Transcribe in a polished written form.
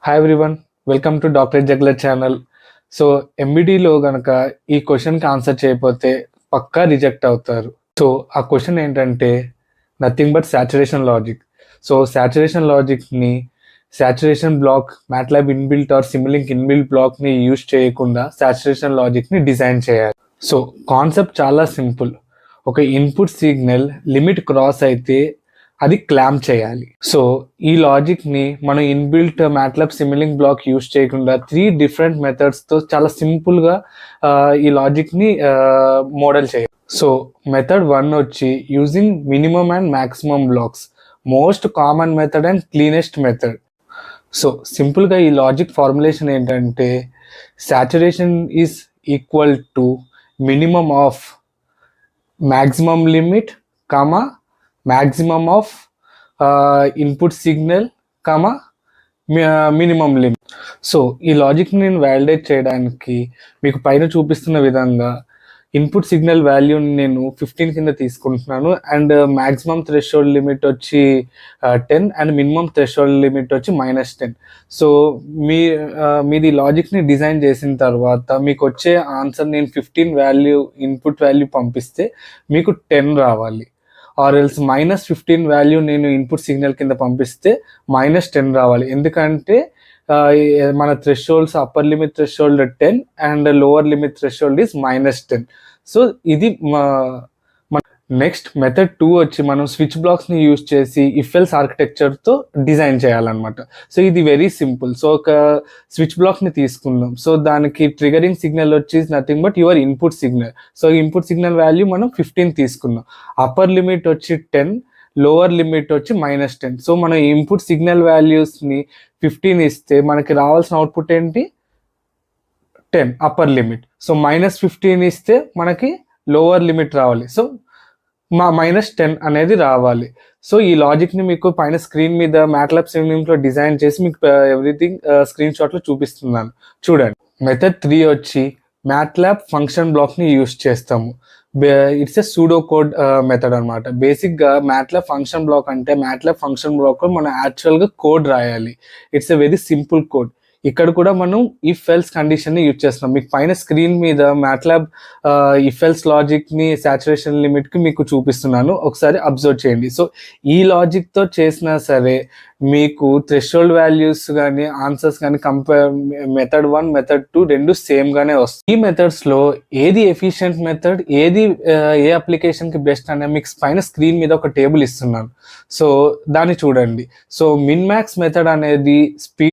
Hi everyone, welcome to doctor juggler channel. So ఎంబీడీలో గనక ఈ క్వశ్చన్కి ఆన్సర్ చేయకపోతే పక్కా రిజెక్ట్ అవుతారు. సో ఆ క్వశ్చన్ ఏంటంటే nothing but saturation logic. So saturation లాజిక్ని saturation block MATLAB inbuilt or Simulink inbuilt బ్లాక్ని యూజ్ చేయకుండా సాచురేషన్ లాజిక్ని డిజైన్ చేయాలి. సో కాన్సెప్ట్ చాలా సింపుల్. ఒక ఇన్పుట్ సిగ్నల్ లిమిట్ క్రాస్ అయితే అది క్లాంప్ చేయాలి. సో ఈ లాజిక్ని మనం inbuilt MATLAB Simulink block use చేయకుండా 3 డిఫరెంట్ మెథడ్స్తో చాలా సింపుల్గా ఈ లాజిక్ని మోడల్ చేయాలి. సో మెథడ్ 1 వచ్చి using minimum and maximum blocks, most common method and cleanest method. So సింపుల్గా ఈ లాజిక్ ఫార్ములేషన్ ఏంటంటే saturation is equal to minimum of maximum limit comma maximum of input signal comma minimum limit. So ఈ లాజిక్ని నేను validate చేయడానికి మీకు పైన చూపిస్తున్న విధంగా ఇన్పుట్ సిగ్నల్ వాల్యూని నేను 15 కింద తీసుకుంటున్నాను అండ్ మ్యాక్సిమం థ్రెషోల్డ్ లిమిట్ వచ్చి 10 అండ్ మినిమం థ్రెషోల్డ్ లిమిట్ వచ్చి -10. సో మీది లాజిక్ని డిజైన్ చేసిన తర్వాత మీకు వచ్చే ఆన్సర్ నేను 15 వాల్యూ ఇన్పుట్ వాల్యూ పంపిస్తే మీకు 10 రావాలి. ఆర్ ఎల్స్ -15 వాల్యూ నేను ఇన్పుట్ సిగ్నల్ కింద పంపిస్తే -10 రావాలి. ఎందుకంటే మన thresholds upper limit threshold 10 and lower limit threshold is -10. So ఇది నెక్స్ట్ మెథడ్ 2 వచ్చి మనం స్విచ్ బ్లాక్స్ని యూజ్ చేసి ఇఫ్ ఎల్స్ ఆర్కిటెక్చర్తో డిజైన్ చేయాలన్నమాట. సో ఇది వెరీ సింపుల్. సో ఒక స్విచ్ బ్లాక్ని తీసుకుందాం. సో దానికి ట్రిగరింగ్ సిగ్నల్ వచ్చి nothing but your input signal. So input signal value మనం 15 తీసుకుందాం. అప్పర్ లిమిట్ వచ్చి 10, లోవర్ లిమిట్ వచ్చి -10. సో మనం ఇన్పుట్ సిగ్నల్ వాల్యూస్ని 15 ఇస్తే మనకి రావాల్సిన అవుట్పుట్ ఏంటి? 10 అప్పర్ లిమిట్. సో -15 ఇస్తే మనకి లోవర్ లిమిట్ రావాలి. సో -10 అనేది రావాలి. సో ఈ లాజిక్ని మీకు పైన స్క్రీన్ మీద మ్యాట్లాబ్ సిమ్లింక్లో డిజైన్ చేసి మీకు ఎవ్రీథింగ్ స్క్రీన్ షాట్లో చూపిస్తున్నాను, చూడండి. మెథడ్ 3 వచ్చి మ్యాట్లాబ్ ఫంక్షన్ బ్లాక్ని యూజ్ చేస్తాము. It's a pseudo code method అనమాట. బేసిక్గా మ్యాట్లాబ్ ఫంక్షన్ బ్లాక్ అంటే మ్యాట్లాబ్ ఫంక్షన్ బ్లాక్లో మనం యాక్చువల్గా కోడ్ రాయాలి. It's a very simple code. ఇక్కడ కూడా మనం ఇఫ్ ఎల్స్ కండిషన్ని యూజ్ చేస్తున్నాం. మీకు పైన స్క్రీన్ మీద మ్యాట్లాబ్ ఇఫ్ ఎల్స్ లాజిక్ని సాచురేషన్ లిమిట్కి మీకు చూపిస్తున్నాను, ఒకసారి అబ్జర్వ్ చేయండి. సో ఈ లాజిక్తో చేసినా సరే మీకు థ్రెషోల్డ్ వాల్యూస్ కానీ ఆన్సర్స్ కానీ మెథడ్ 1 మెథడ్ 2 రెండు సేమ్గానే వస్తాయి. ఈ మెథడ్స్లో ఏది ఎఫిషియెంట్ మెథడ్, ఏది ఏ అప్లికేషన్కి బెస్ట్ అనే మీకు పైన స్క్రీన్ మీద ఒక టేబుల్ ఇస్తున్నాను. సో దాన్ని చూడండి. సో మిన్ మ్యాక్స్ మెథడ్ అనేది స్పీడ్